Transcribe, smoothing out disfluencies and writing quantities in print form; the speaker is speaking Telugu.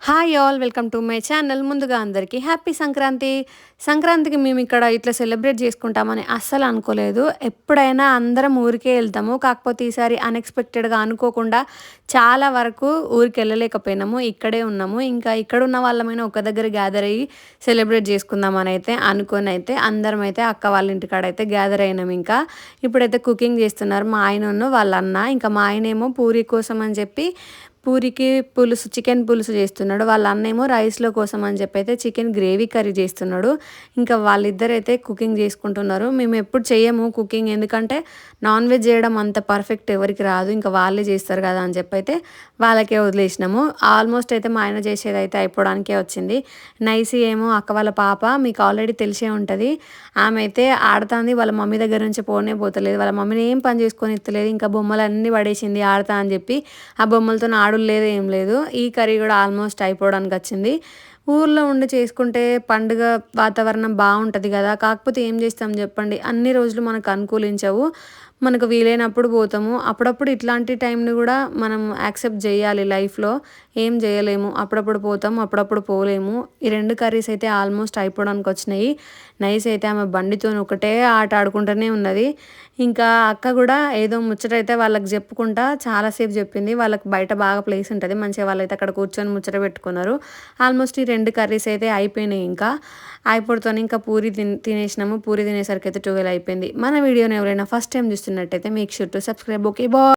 Hi all welcome to my channel. ముందుగా అందరికీ హ్యాపీ సంక్రాంతి. సంక్రాంతికి మేము ఇక్కడ ఇట్లా సెలబ్రేట్ చేసుకుంటామని అస్సలు అనుకోలేదు. ఎప్పుడైనా అందరం ఊరికే వెళ్తాము. కాకపోతే ఈసారి అన్ఎక్స్పెక్టెడ్గా అనుకోకుండా చాలా వరకు ఊరికి వెళ్ళలేకపోయినాము. ఇక్కడే ఉన్నాము. ఇంకా ఇక్కడ ఉన్న వాళ్ళమైనా ఒక దగ్గర గ్యాదర్ అయ్యి సెలబ్రేట్ చేసుకుందామని అయితే అనుకొని అయితే అందరం అయితే అక్క వాళ్ళ ఇంటికాడ అయితే గ్యాదర్ అయినాం. ఇంకా ఇప్పుడైతే కుకింగ్ చేస్తున్నారు మా ఆయన వాళ్ళ అన్న. ఇంకా మా ఆయన ఏమో పూరి కోసం అని చెప్పి పూరికి పులుసు చికెన్ పులుసు చేస్తున్నాడు. వాళ్ళ అన్నేమో రైస్లో కోసం అని చెప్పి అయితే చికెన్ గ్రేవీ కర్రీ చేస్తున్నాడు. ఇంకా వాళ్ళిద్దరైతే కుకింగ్ చేసుకుంటున్నారు. మేము ఎప్పుడు చేయము కుకింగ్, ఎందుకంటే నాన్ వెజ్ చేయడం అంత పర్ఫెక్ట్ ఎవరికి రాదు. ఇంకా వాళ్ళే చేస్తారు కదా అని చెప్పి అయితే వాళ్ళకే వదిలేసినాము. ఆల్మోస్ట్ అయితే మా ఆయన చేసేది అయితే అయిపోవడానికే వచ్చింది. నైసి ఏమో అక్క వాళ్ళ పాప, మీకు ఆల్రెడీ తెలిసే ఉంటుంది. ఆమె అయితే ఆడుతుంది. వాళ్ళ మమ్మీ దగ్గర నుంచి పోనే పోతలేదు. వాళ్ళ మమ్మీని ఏం పని చేసుకొని ఇస్తలేదు. ఇంకా బొమ్మలన్నీ పడేసింది ఆడతా అని చెప్పి. ఆ బొమ్మలతో ఆడు లేదు ఏం లేదు. ఈ కర్రీ కూడా ఆల్మోస్ట్ అయిపోవడానికి వచ్చింది. ఊర్లో ఉండి చేసుకుంటే పండుగ వాతావరణం బాగుంటుంది కదా. కాకపోతే ఏం చేస్తాం చెప్పండి, అన్ని రోజులు మనకు అనుకూలించవు. మనకు వీలైనప్పుడు పోతాము. అప్పుడప్పుడు ఇట్లాంటి టైంని కూడా మనం యాక్సెప్ట్ చేయాలి లైఫ్లో. ఏం చేయలేము, అప్పుడప్పుడు పోతాము, అప్పుడప్పుడు పోలేము. ఈ రెండు కర్రీస్ అయితే ఆల్మోస్ట్ అయిపోవడానికి వచ్చినాయి. నైస్ అయితే ఆమె బండితో ఒకటే ఆట ఆడుకుంటూనే ఉన్నది. ఇంకా అక్క కూడా ఏదో ముచ్చటైతే వాళ్ళకి చెప్పుకుంటా చాలాసేపు చెప్పింది. వాళ్ళకి బయట బాగా ప్లేస్ ఉంటుంది, మంచిగా వాళ్ళైతే అక్కడ కూర్చొని ముచ్చట పెట్టుకున్నారు. ఆల్మోస్ట్ ఈ రెండు కర్రీస్ అయితే అయిపోయినాయి. ఇంకా అయిపోతాను. ఇంకా పూరి తినేసినాము. పూరి తినేసరికి అయితే 12 అయిపోయింది. మన వీడియోని ఎవరైనా ఫస్ట్ టైం చూస్తున్నట్టయితే make sure to subscribe. Okay bye.